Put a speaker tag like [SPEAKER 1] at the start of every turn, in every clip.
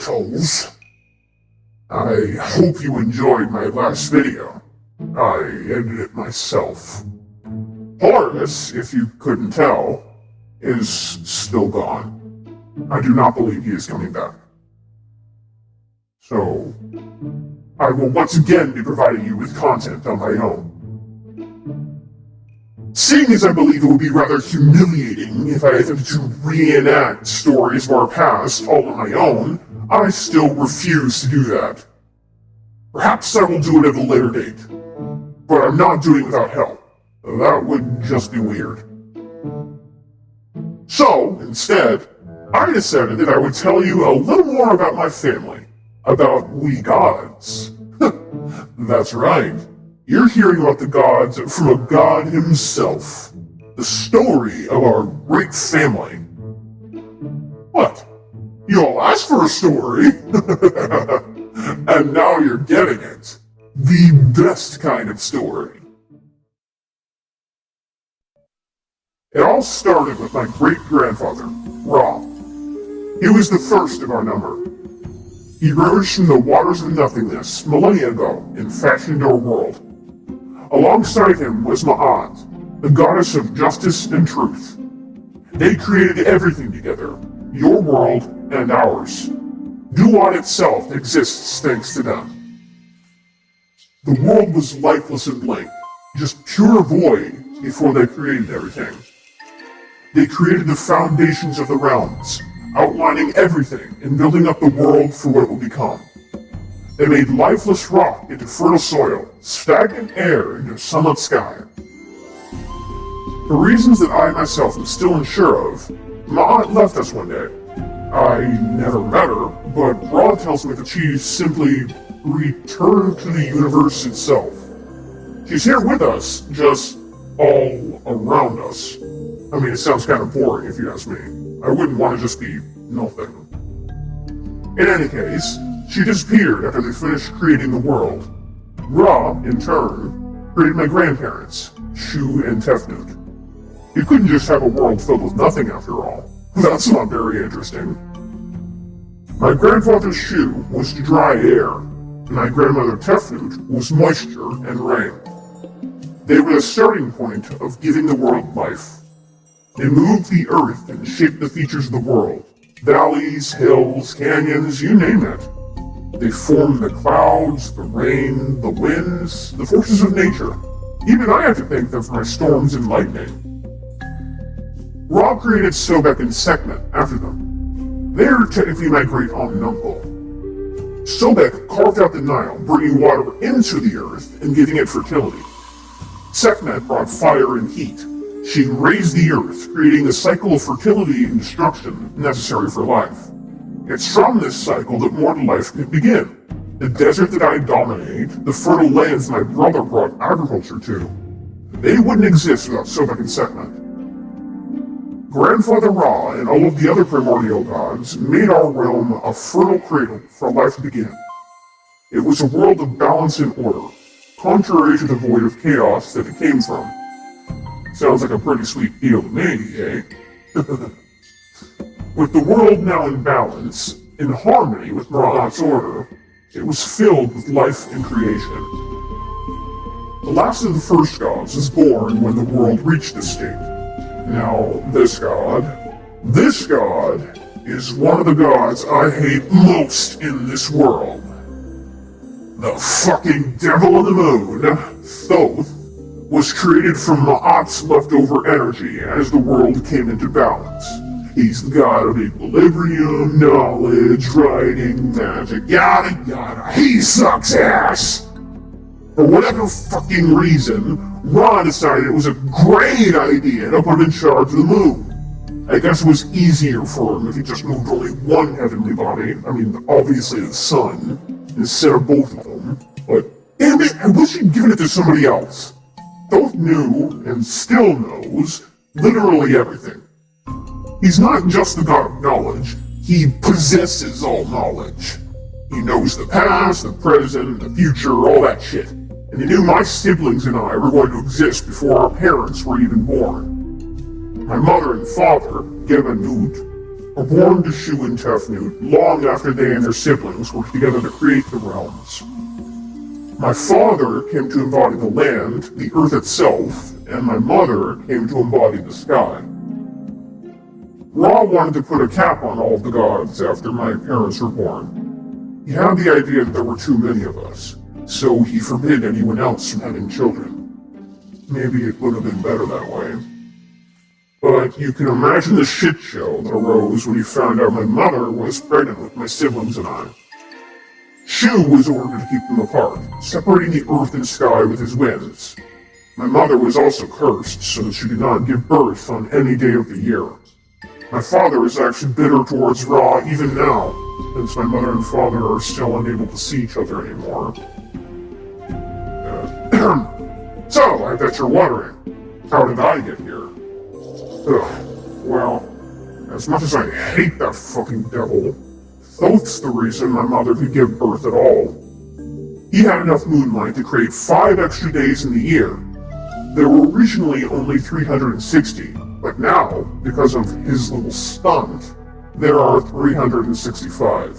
[SPEAKER 1] mortals. I hope you enjoyed my last video. I edited it myself. Polaris, if you couldn't tell, is still gone. I do not believe he is coming back. So, I will once again be providing you with content on my own. Seeing as I believe it would be rather humiliating if I attempted to reenact stories of our past all on my own, I still refuse to do that. Perhaps I will do it at a later date, but I'm not doing it without help. That would just be weird. So, instead, I decided that I would tell you a little more about my family, about we gods. That's right. You're hearing about the gods from a god himself. The story of our great family. What? You all asked for a story? And now you're getting it. The best kind of story. It all started with my great-grandfather, Ra. He was the first of our number. He emerged from the waters of nothingness millennia ago and fashioned our world. Alongside him was Ma'at, the goddess of justice and truth. They created everything together, your world and ours. Duat itself exists thanks to them. The world was lifeless and blank, just pure void before they created everything. They created the foundations of the realms, outlining everything and building up the world for what it will become. They made lifeless rock into fertile soil, stagnant air into sunlit sky. For reasons that I myself am still unsure of, Ma'at left us one day. I never met her, but Ra tells me that she simply returned to the universe itself. She's here with us, just all around us. I mean, it sounds kind of boring if you ask me. I wouldn't want to just be nothing. In any case, she disappeared after they finished creating the world. Ra, in turn, created my grandparents, Shu and Tefnut. You couldn't just have a world filled with nothing after all. That's not very interesting. My grandfather Shu was dry air, and my grandmother Tefnut was moisture and rain. They were the starting point of giving the world life. They moved the earth and shaped the features of the world. Valleys, hills, canyons, you name it. They formed the clouds, the rain, the winds, the forces of nature. Even I have to thank them for my storms and lightning. Ra created Sobek and Sekhmet after them. They're technically my great-aunt and uncle. Sobek carved out the Nile, bringing water into the earth and giving it fertility. Sekhmet brought fire and heat. She raised the earth, creating the cycle of fertility and destruction necessary for life. It's from this cycle that mortal life could begin. The desert that I dominate, the fertile lands my brother brought agriculture to, they wouldn't exist without Sobek and Sekhmet. Grandfather Ra and all of the other primordial gods made our realm a fertile cradle for life to begin. It was a world of balance and order, contrary to the void of chaos that it came from. Sounds like a pretty sweet deal to me, eh? With the world now in balance, in harmony with Ma'at's order, it was filled with life and creation. The last of the first gods was born when the world reached this state. Now, this god is one of the gods I hate most in this world. The fucking devil on the moon, Thoth, was created from Ma'at's leftover energy as the world came into balance. He's the god of equilibrium, knowledge, writing, magic, yada yada. He sucks ass! For whatever fucking reason, Ra decided it was a great idea to put him in charge of the moon. I guess it was easier for him if he just moved only one heavenly body, I mean obviously the sun, instead of both of them. But damn it, I wish he'd given it to somebody else. Thoth knew, and still knows, literally everything. He's not just the god of knowledge, he possesses all knowledge. He knows the past, the present, the future, all that shit. And he knew my siblings and I were going to exist before our parents were even born. My mother and father, Gebenut, are born to Shu and Tefnut long after they and their siblings worked together to create the realms. My father came to embody the land, the earth itself, and my mother came to embody the sky. Ra wanted to put a cap on all of the gods after my parents were born. He had the idea that there were too many of us, so he forbid anyone else from having children. Maybe it would have been better that way. But you can imagine the shit show that arose when he found out my mother was pregnant with my siblings and I. Shu was ordered to keep them apart, separating the earth and sky with his winds. My mother was also cursed so that she did not give birth on any day of the year. My father is actually bitter towards Ra even now, since my mother and father are still unable to see each other anymore. So, I bet you're wondering, how did I get here? Well, as much as I hate that fucking devil, Thoth's the reason my mother could give birth at all. He had enough moonlight to create 5 extra days in the year. There were originally only 360, but now, because of his little stunt, there are 365.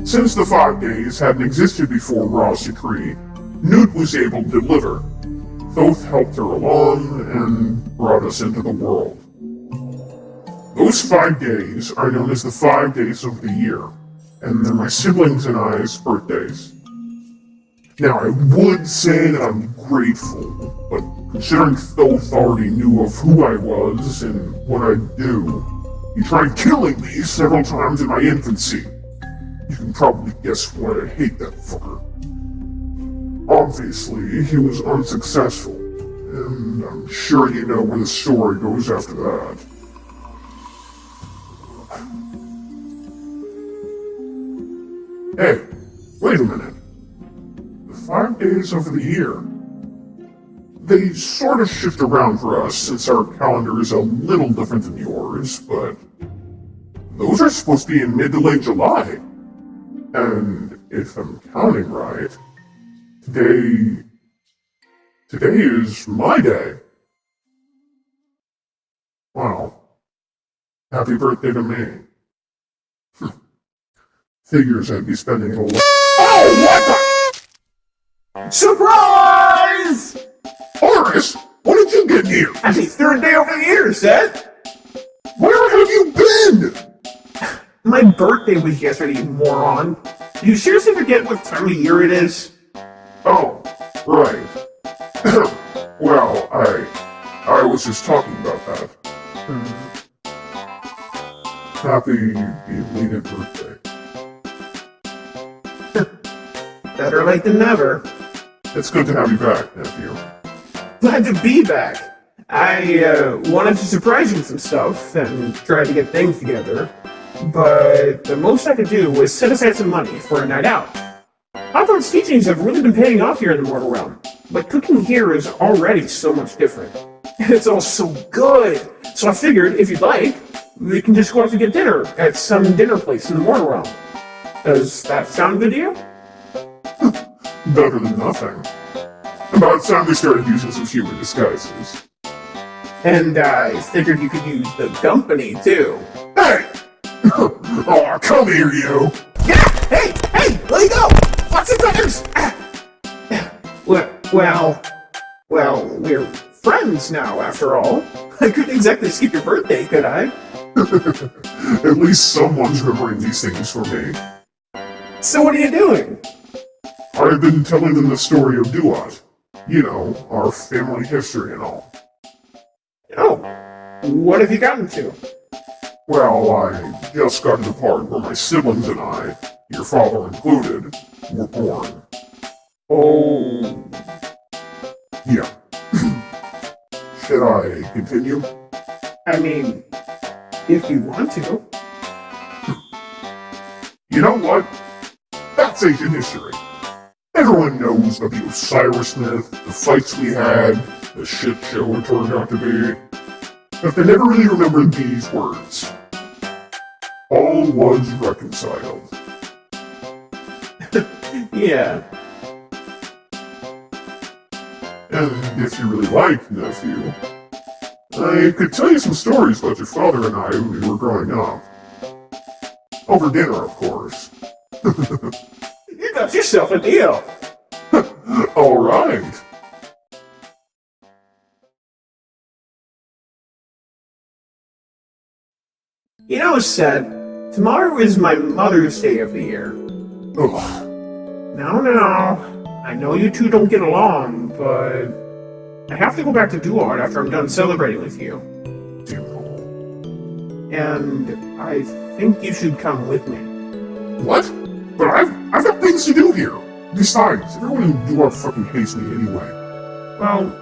[SPEAKER 1] Since the 5 days hadn't existed before Ra's decree, Newt was able to deliver. Thoth helped her along and brought us into the world. Those 5 days are known as the 5 days of the year, and they're my siblings and I's birthdays. Now, I would say that I'm grateful, but considering Thoth already knew of who I was and what I'd do, he tried killing me several times in my infancy. You can probably guess why I hate that fucker. Obviously, he was unsuccessful, and I'm sure you know where the story goes after that. Hey, wait a minute. The 5 days of the year. They sort of shift around for us since our calendar is a little different than yours, but those are supposed to be in mid to late July. And if I'm counting right, today is my day. Wow. Happy birthday to me. Figures I'd be spending a lot. Oh, what the?
[SPEAKER 2] Surprise!
[SPEAKER 1] Horace, what did you get here?
[SPEAKER 2] Happy 3rd day over the year, Seth!
[SPEAKER 1] Where have you been?
[SPEAKER 2] My birthday was yesterday, you moron. Do you seriously forget what time of year it is?
[SPEAKER 1] Oh, right. Well, I was just talking about that. Happy belated birthday.
[SPEAKER 2] Better late than never.
[SPEAKER 1] It's good to have you back, nephew.
[SPEAKER 2] Glad to be back. I wanted to surprise you with some stuff and try to get things together, but the most I could do was set aside some money for a night out. Hawthorne's teachings have really been paying off here in the mortal realm, but cooking here is already so much different. It's all so good, so I figured if you'd like, we can just go out to get dinner at some dinner place in the mortal realm. Does that sound good to you?
[SPEAKER 1] Better than nothing. About time we started using some human disguises.
[SPEAKER 2] And I figured you could use the company, too.
[SPEAKER 1] Hey! Oh, come here, you!
[SPEAKER 2] Yeah! Hey! Let me go! Watch the tires! Well, we're friends now, after all. I couldn't exactly skip your birthday, could I?
[SPEAKER 1] At least someone's remembering these things for me.
[SPEAKER 2] So what are you doing?
[SPEAKER 1] I've been telling them the story of Duat. You know, our family history and all.
[SPEAKER 2] Oh, what have you gotten to?
[SPEAKER 1] Well, I just got to the part where my siblings and I, your father included, were born.
[SPEAKER 2] Oh...
[SPEAKER 1] Yeah. Should I continue?
[SPEAKER 2] I mean, if you want to.
[SPEAKER 1] You know what? That's ancient history. Everyone knows of the Osiris myth, the fights we had, the shit show it turned out to be. But they never really remembered these words. All was reconciled.
[SPEAKER 2] Yeah.
[SPEAKER 1] And if you really like, nephew, I could tell you some stories about your father and I when we were growing up. Over dinner, of course.
[SPEAKER 2] You got yourself a deal.
[SPEAKER 1] Alright.
[SPEAKER 2] You know, Seth, tomorrow is my Mother's Day of the year.
[SPEAKER 1] Ugh.
[SPEAKER 2] Now, I know you two don't get along, but I have to go back to Duard after I'm done celebrating with you.
[SPEAKER 1] Typical.
[SPEAKER 2] And I think you should come with me.
[SPEAKER 1] What? But I've got things to do here. Besides, everyone in Duarte fucking hates me anyway.
[SPEAKER 2] Well,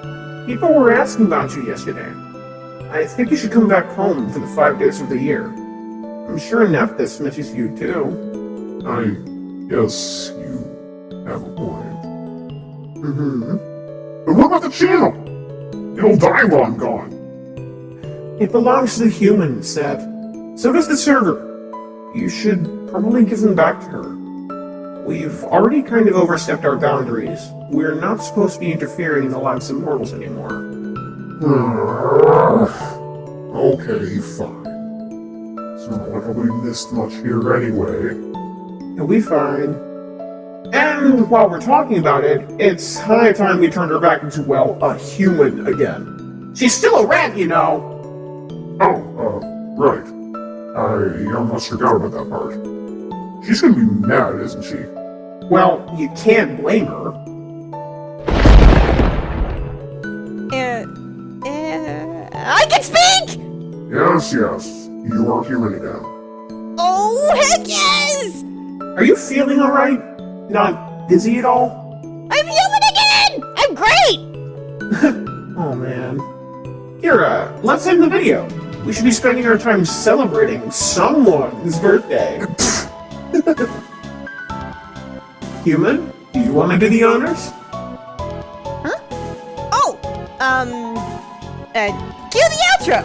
[SPEAKER 2] people were asking about you yesterday. I think you should come back home for the 5 days of the year. I'm sure Nephthys misses you too.
[SPEAKER 1] I guess you have a point.
[SPEAKER 2] Mm-hmm.
[SPEAKER 1] But what about the channel? It'll die while I'm gone.
[SPEAKER 2] It belongs to the humans, Seth. So does the server. You should probably give them back to her. We've already kind of overstepped our boundaries. We're not supposed to be interfering in the lives of mortals anymore.
[SPEAKER 1] Okay, fine. It's not like we missed much here anyway.
[SPEAKER 2] It'll be fine. And while we're talking about it, it's high time we turned her back into, well, a human again. She's still a rat, you know!
[SPEAKER 1] Right. I almost forgot about that part. She's gonna be mad, isn't she?
[SPEAKER 2] Well, you can't blame her.
[SPEAKER 3] I can speak!
[SPEAKER 1] Yes, you are human again.
[SPEAKER 3] Oh, heck yes!
[SPEAKER 2] Are you feeling alright? Not dizzy at all?
[SPEAKER 3] I'm human again! I'm great!
[SPEAKER 2] Oh man. Here, let's end the video. We should be spending our time celebrating someone's birthday. Human, do you want to do the honors?
[SPEAKER 3] Huh? Oh, cue the outro!